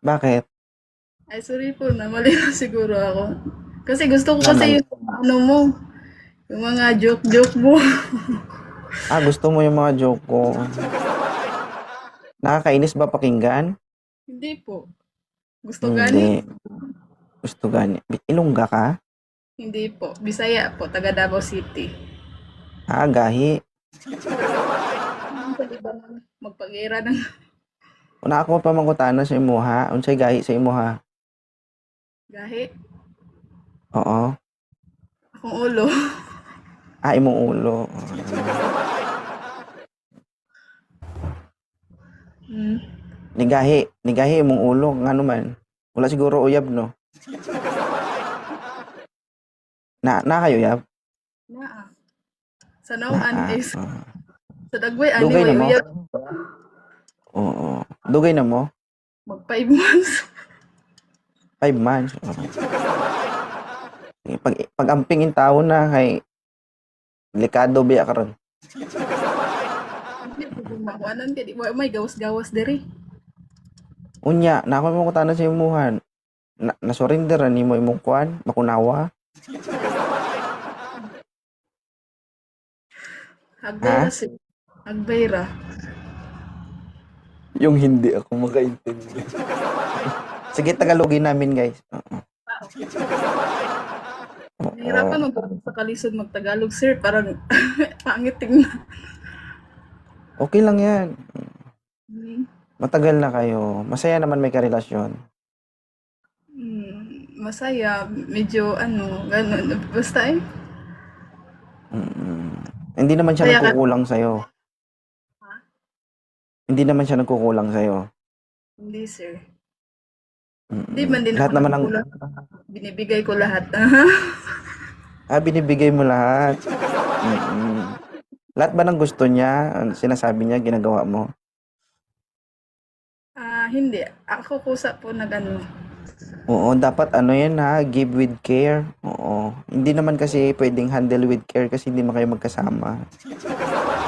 Bakit? Ay, sorry po na mali na siguro ako. Kasi gusto ko kasi Naman. yung ano mo, yung mga joke-joke mo. Gusto mo yung mga joke ko. Nakakainis ba pakinggan? Hindi po. Gusto gani? Hindi. Gusto gani. Ilongga ka? Hindi po. Bisaya po, taga Davao City. Gahi. Sa iba na magpag-era ng Una ako pa mangutana sa imuha. Unsay gahi sa imuha? gahi. Oo. Akong ulo. Imong ulo. Hmm. Nigahi imong ulo. Nga naman. Wala siguro uyab, no? Na kayo uyab? Naa. Sa nawan Na. is sa dagway ani Dugay way na mo? uyab Oo. Dugay na mo? mag 5 months. 5 months. Oo. Pag amping in tao na kay delikado biya karon. Hindi po makuanan kay di may gawas-gawas diri. Unya, na ako mangutana sa imuhan. Na-surrender na nimo imong kuan, makunawa? Hagbay ra Ha? si hagbay ra. Yung hindi ako makaintindi. Sige, Tagalogin namin, guys. Oo. Oo. Nahirapan ako sa kalisod magtagalog sir parang pangit tingnan. Okay lang yan. Hmm. Matagal na kayo. Masaya naman may karelasyon. Masaya, medyo ano, gano'n. Basta eh. Mm. Hindi naman siya Masaya ka. nagkukulang sa'yo. Ha? Hindi naman siya nagkukulang sa'yo. Hindi, sir. Hindi Mm. man din ako Lahat naman ng... nagkukulang. Binibigay ko lahat. Binibigay mo lahat. Mm. Lahat ba ng gusto niya, sinasabi niya, ginagawa mo? Hindi. Ako kusa po na gano'n. Oo, dapat ano yan ha, give with care. Oo. Hindi naman kasi pwedeng handle with care kasi hindi mo kayo magkasama.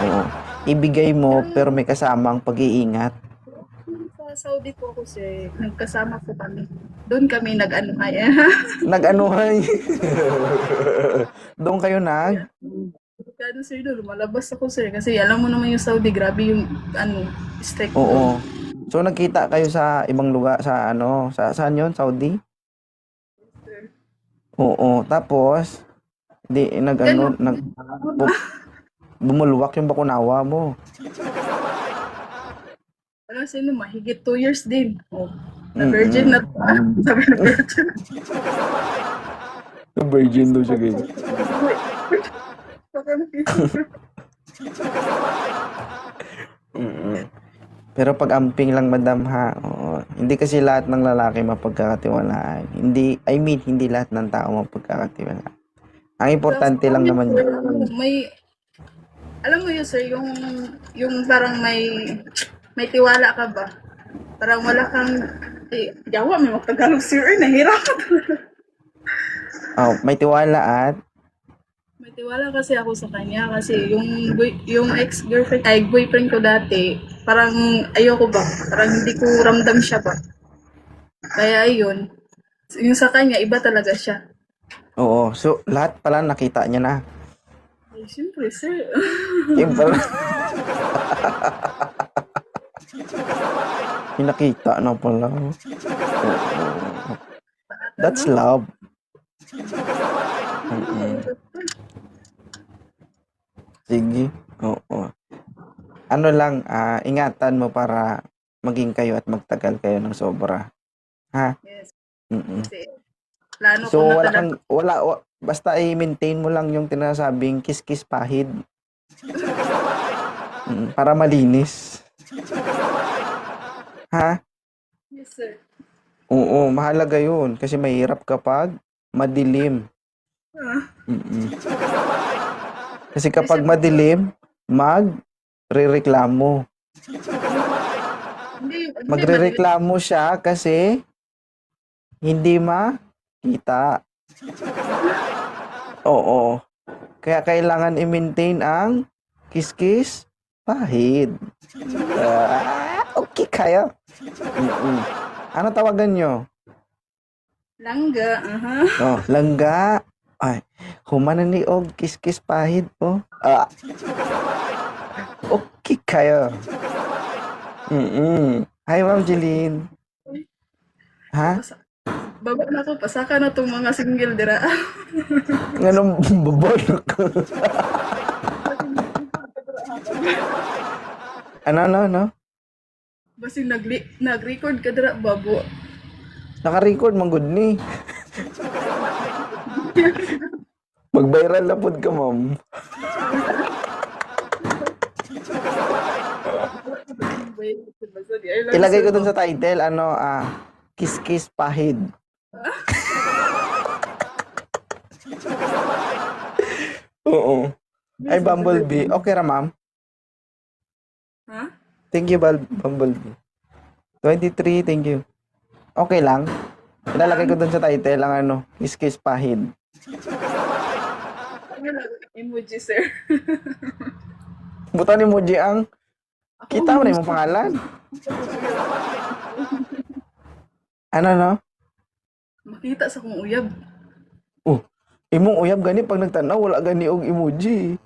Oo. Ibigay mo pero may kasama ang pag-iingat. Sa Saudi po ako, sir. Nagkasama po kami. Doon kami nag-ano ay. Nag-anuhay. Doon kayo nag? Kano, sir, doon. Lumalabas ako, sir. Kasi alam mo naman yung Saudi, grabe yung ano, strict doon. Oo. So nagkita kayo sa ibang lugar sa ano, saan 'yon? Saudi? Oo, tapos di nag-ano, Ganun. bumulwak yung bakunawa mo. Alam sino, mahigit 2 years din. Oh, na virgin na Mm. to. Sabi na virgin. Virgin daw siya, guys. Mm. Pero pag amping lang, madam, ha. Oo. Hindi kasi lahat ng lalaki mapagkakatiwalaan. Hindi lahat ng tao mapagkakatiwalaan. Ang importante lang naman May, alam mo yun, sir, yung parang may tiwala ka ba? Parang wala kang, yawa, may magtagalog, sir, nahirapan talaga. may tiwala at May tiwala kasi ako sa kanya kasi yung ex-girlfriend ay boyfriend ko dati, parang ayoko ba, parang hindi ko ramdam siya ba. Kaya ayun, yung sa kanya iba talaga siya. oo. So, lahat pala nakita niya na. Ay, siyempre, sir. Siyempre, nakita na pala. Oo. That's Ano? love. Mm. Sige. Oo. Ano lang, ingatan mo para maging kayo at magtagal kayo ng sobra. Ha? Yes, Mm. kasi plano ko So, na talaga. basta i-maintain mo lang yung tinasabing kiss-kiss pahid. Para malinis. Ha? Yes, sir. Oo, mahalaga yun. Kasi mahirap kapag madilim. Ah, Mm. Kasi hindi siya kapag madilim, magrereklamo. hindi madilim. Magrereklamo siya kasi hindi makita. Oo. Kaya kailangan i-maintain ang kiss-kiss pahid. Okay kayo? Mm-mm. Ano tawagan nyo? Langga, aha. Oh, langga. Ay, humanan ni og kiss-kiss pahid po. Okay kayo. Hi, Ma'am Jeline. Ha? Baba na ko, pasaka na tong mga single dira. Anong babon ko? Ano? Basi nag-record ka dira, babo. Naka-record man good ni. Mag-viral na pod ka, ma'am. Ilagay ko dun sa title, kiss-kiss pahid. Oo. Ay, Bumblebee. Okay ra, ma'am. Ha? Thank you, Bumblebee. 23, thank you. Okay lang. Ilalagay ko dun sa title ang kiss-kiss pahid. Emoji, sir. Butan emoji ang kita mo na yung pangalan. Ano? Makita sa kong uyab. Oh, imong uyab gani pag nagtanaw wala gani og emoji.